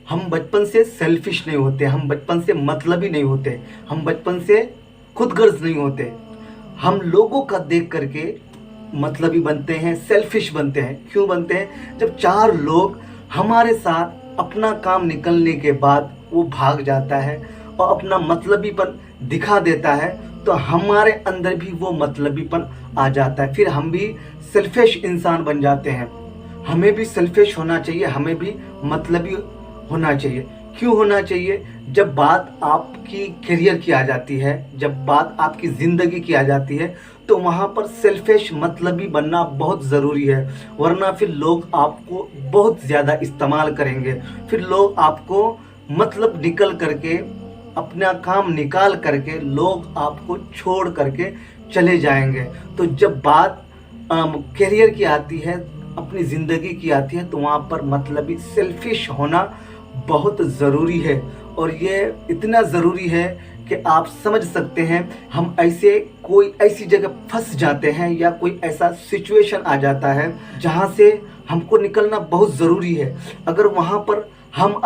हम बचपन से सेल्फिश नहीं होते, हम बचपन से मतलबी नहीं होते, हम बचपन से खुदगर्ज नहीं होते। हम लोगों का देख करके मतलबी बनते हैं, सेल्फिश बनते हैं। क्यों बनते हैं? जब चार लोग हमारे साथ अपना काम निकलने के बाद वो भाग जाता है और अपना मतलबीपन दिखा देता है, तो हमारे अंदर भी वो मतलबीपन आ जाता है। फिर हम भी सेल्फिश इंसान बन जाते हैं। हमें भी सेल्फिश होना चाहिए, हमें भी मतलबी होना चाहिए। क्यों होना चाहिए? जब बात आपकी करियर की आ जाती है, जब बात आपकी ज़िंदगी की आ जाती है, तो वहाँ पर सेल्फिश मतलबी बनना बहुत ज़रूरी है। वरना फिर लोग आपको बहुत ज़्यादा इस्तेमाल करेंगे। फिर लोग आपको मतलब निकल करके, अपना काम निकाल करके लोग आपको छोड़ करके चले जाएंगे। तो जब बात करियर की आती है, अपनी ज़िंदगी की आती है, तो वहाँ पर मतलबी सेल्फिश होना बहुत ज़रूरी है। और ये इतना ज़रूरी है कि आप समझ सकते हैं, हम कोई ऐसी जगह फंस जाते हैं या कोई ऐसा सिचुएशन आ जाता है जहाँ से हमको निकलना बहुत ज़रूरी है। अगर वहाँ पर हम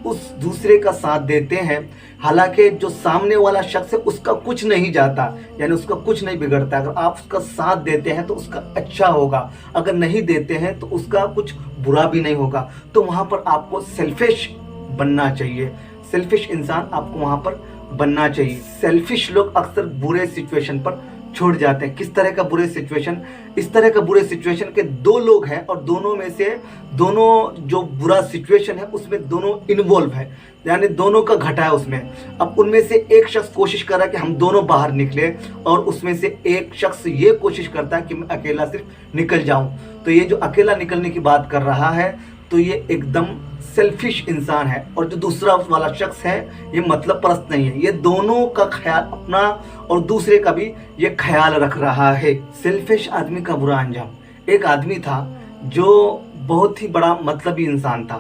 उस दूसरे का साथ देते हैं, हालांकि जो सामने वाला शख्स है उसका कुछ नहीं जाता, यानी उसका कुछ नहीं बिगड़ता। अगर आप उसका साथ देते हैं तो उसका अच्छा होगा, अगर नहीं देते हैं तो उसका कुछ बुरा भी नहीं होगा। तो वहाँ पर आपको सेल्फिश बनना चाहिए, सेल्फिश इंसान आपको वहाँ पर बनना चाहिए। सेल्फिश लोग अक्सर बुरे सिचुएशन पर छोड़ जाते हैं। किस तरह का बुरे सिचुएशन? इस तरह का बुरे सिचुएशन के दो लोग हैं और दोनों में से दोनों जो बुरा सिचुएशन है उसमें दोनों इन्वॉल्व है, यानी दोनों का घटा है उसमें। अब उनमें से एक शख्स कोशिश कर रहा है कि हम दोनों बाहर निकले, और उसमें से एक शख्स ये कोशिश करता है कि मैं अकेला सिर्फ निकल जाऊं। तो ये जो अकेला निकलने की बात कर रहा है, तो ये एकदम सेल्फिश इंसान है। और जो दूसरा वाला शख्स है, ये मतलब परस्त नहीं है। ये दोनों का ख्याल अपना और दूसरे का भी ये ख्याल रख रहा है। सेल्फिश आदमी का बुरा अंजाम। एक आदमी था जो बहुत ही बड़ा मतलबी इंसान था,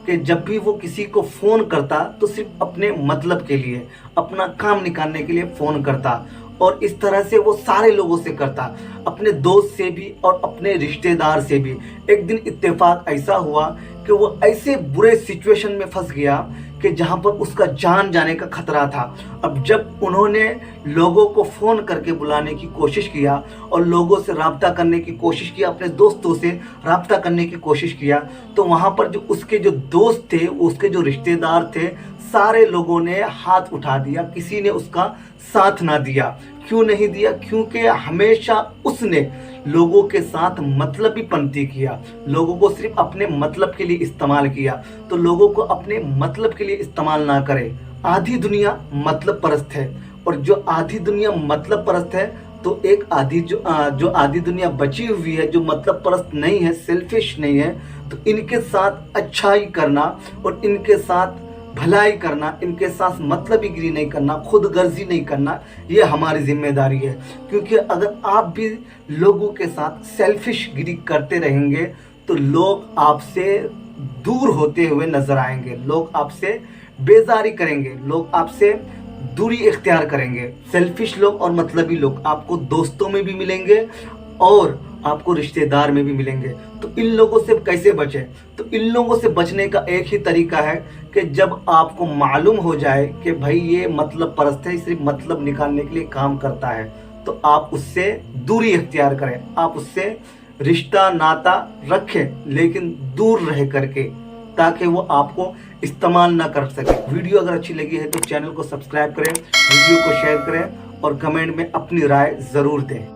कि जब भी वो किसी को फ़ोन करता तो सिर्फ अपने मतलब के लिए, अपना काम निकालने के लिए फ़ोन करता। और इस तरह से वो सारे लोगों से करता, अपने दोस्त से भी और अपने रिश्तेदार से भी। एक दिन इत्तेफाक ऐसा हुआ कि वो ऐसे बुरे सिचुएशन में फंस गया कि जहाँ पर उसका जान जाने का खतरा था। अब जब उन्होंने लोगों को फ़ोन करके बुलाने की कोशिश किया और लोगों से रब्ता करने की कोशिश किया, अपने दोस्तों से रब्ता करने की कोशिश किया, तो वहाँ पर जो उसके जो दोस्त थे, उसके जो रिश्तेदार थे, सारे लोगों ने हाथ उठा दिया, किसी ने उसका साथ ना दिया। क्यों नहीं दिया? क्योंकि हमेशा उसने लोगों के साथ मतलबीपंती किया, लोगों को सिर्फ अपने मतलब के लिए इस्तेमाल किया। तो लोगों को अपने मतलब के लिए इस्तेमाल ना करें। आधी दुनिया मतलब परस्त है, और जो आधी दुनिया मतलब परस्त है, तो एक आधी जो आधी दुनिया बची हुई है, जो मतलब परस्त नहीं है, सेल्फिश नहीं है, तो इनके साथ अच्छाई करना और इनके साथ भलाई करना, इनके साथ मतलबीगिरी नहीं करना, खुदगर्जी नहीं करना, ये हमारी जिम्मेदारी है। क्योंकि अगर आप भी लोगों के साथ सेल्फिश गिरी करते रहेंगे तो लोग आपसे दूर होते हुए नजर आएंगे, लोग आपसे बेजारी करेंगे, लोग आपसे दूरी इख्तियार करेंगे। सेल्फिश लोग और मतलबी लोग आपको दोस्तों में भी मिलेंगे और आपको रिश्तेदार में भी मिलेंगे। तो इन लोगों से कैसे बचें? तो इन लोगों से बचने का एक ही तरीका है कि जब आपको मालूम हो जाए कि भाई ये मतलब परस्त है, सिर्फ मतलब निकालने के लिए काम करता है, तो आप उससे दूरी इख्तियार करें, आप उससे रिश्ता नाता रखें, लेकिन दूर रह करके, ताकि वो आपको इस्तेमाल ना कर सके। वीडियो अगर अच्छी लगी है तो चैनल को सब्सक्राइब करें, वीडियो को शेयर करें और कमेंट में अपनी राय ज़रूर दें।